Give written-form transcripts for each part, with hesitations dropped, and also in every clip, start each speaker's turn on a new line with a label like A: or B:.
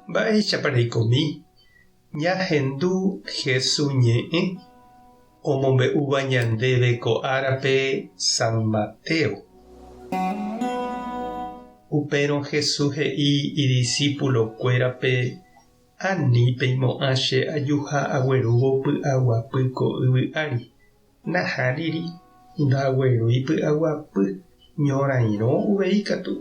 A: Mba'éichapareikomi ñahendu Jesús ñe'ẽ omombe'úva ñandéve ko árape San Mateo. Upérõ Jesús he'i idiscípulokuérape anípe imo'ã che ajuha aguerúvo py'aguapy ko yvy ári. Nahániri ndaguerúi py'aguapy ñorairõ uvei katu.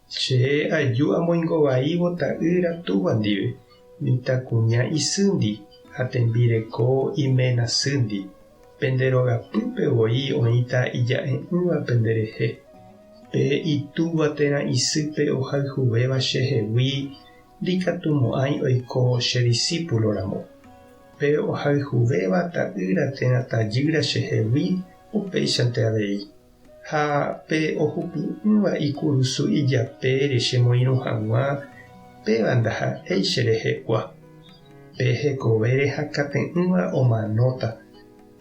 A: Che aju amoingovaívo ta'ýra túva ndive, mitãkuña isýndi ha tembireko imenasýndi. Penderogapýpevoi oĩta ija'e'ỹva penderehe. Pe itúva térã isýpe ohayhuvéva chehegui ndikatumo'ãi oiko che discípuloramo. Pe ohayhuvéva ta'ýra térã tajýra chehegui upéichante avei. Ha pe ohupy'ỹva ikurusu ijapére chemoirũ hag̃ua péva ndaha'éi cherehe'ua. Pe hekovére hakate'ỹva omanóta.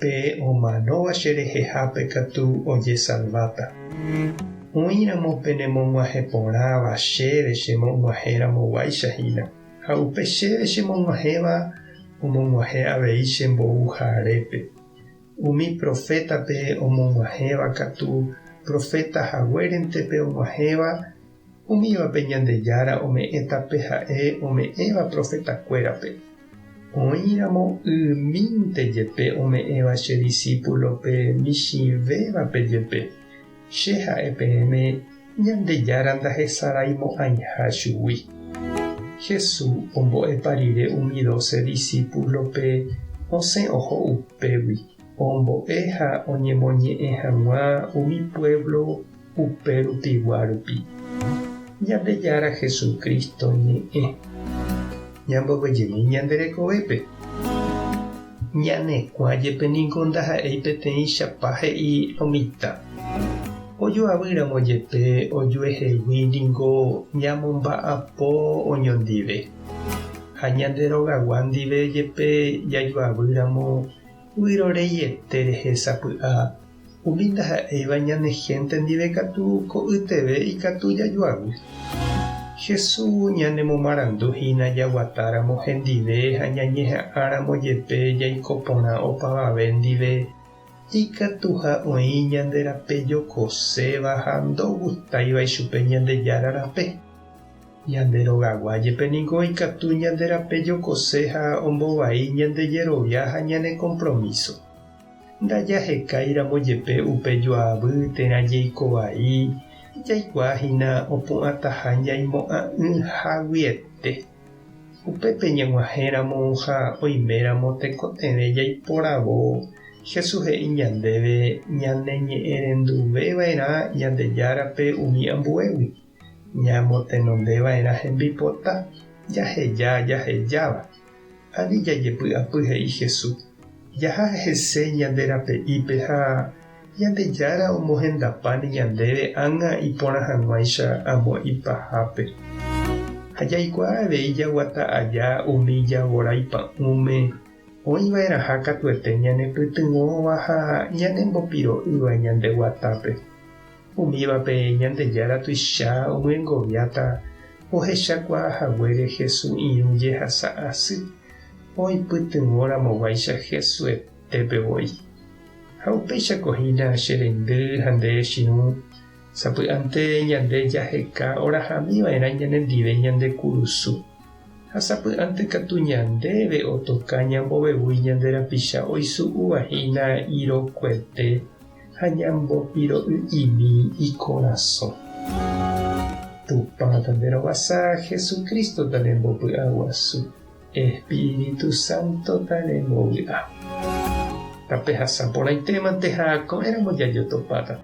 A: Pe omanóva cherehehápe katu ojesalváta. Oĩramo penemog̃uahẽ porãva chéve chemog̃uahẽramoguáichahína. Ha upe chéve chemog̃uahẽva omog̃uahẽ avei chembouharépe. Umi profétape omog̃uahẽva katu profeta haguérentepe og̃uahẽva. Umívape Ñandejára ome'ẽtape ha'e ome'ẽva profetakuérape. Oĩramo ymínte jepe ome'ẽva che discípulope michĩvévape jepe. Che ha'e peẽme Ñandejára ndahesarãimo'ãiha chugui. Jesús ombo'épa rire umi 12 discípulope osẽ oho upégui. Ombo'e ha oñemoñe'ẽ hag̃ua umi pueblo upe rupigua rupi. Ñandejára Jesucristo ñe'ẽ. Ñambovejemi ñanderekovépe. Ñanekuã jepe niko ndaha'éi peteĩ chapa he'i lomita. Ojoavýramo jepe ojuehegui niko ñamomba'apo oñondive. Ha ñanderogagua ndive jepe jajoavýramo vyroreiete rehesapy'a. Umi ndaha'éiva ñanegénte ndive katu ko yteve ikatu jajoavy. Jesús ñanemomaranduhína jaguatáramo hendive ha ñañeha'ãramo jepe jaiko porã opavave ndive ikatuha oĩ ñanderape jokoséva ha ndogustáiva ichupe Ñandejára rape. Ñanderogagua jepe niko ikatu ñanderape jokose ha ombovai ñandejerovia ha ñane compromiso. Ndajahekáiramo jepe upe joavy térã jeikovai jaikuaahína opu'ãtaha ñaimo'ã'ỹhaguiete. Upépe ñag̃uahẽramo ha oiméramo tekotevẽ jaiporavo Jesús he'i ñandéve ñaneñe'ẽrenduveva'erã Ñandejárape umi ambuégui. Ñamotenondeva'erã hembipota jahejáva. Ani jajepy'apy he'i Jesús. Jaha hese ñanderape'ípe ha Ñandejára omohendapáne ñandéve ág̃a iporãhag̃uáicha amo ipahápe. Ha jaikuaa avei jaguata aja umi javóra ipa'ũme oĩvaeraha katuete ñanepytyvõva ha ñanembopiro'ýva ñandeguatápe. Umívape Ñandejára tuicha omyengoviáta ohechakuaahaguére Jesús irũ jehasa asy oipytyvõramoguáicha Jesús'etépevoi. Ha upéichakohína che rendy ha nde chiũ sapy'ánte ñande jaheka orahamíva'erã ñanendive ñande kurusu. Ha sapy'ánte katu ñandéve otoka ñambovevúi ñanderapicha oisu'uvahína irokuete ha ñambopiro'y'imi ikorasõ. Tupa tanderovasa Jesucristo tanembopy'aguasu. Espíritu Santo tanembový'a. Tapehasa porãitémante ha ko'ẽramo jajotopáta.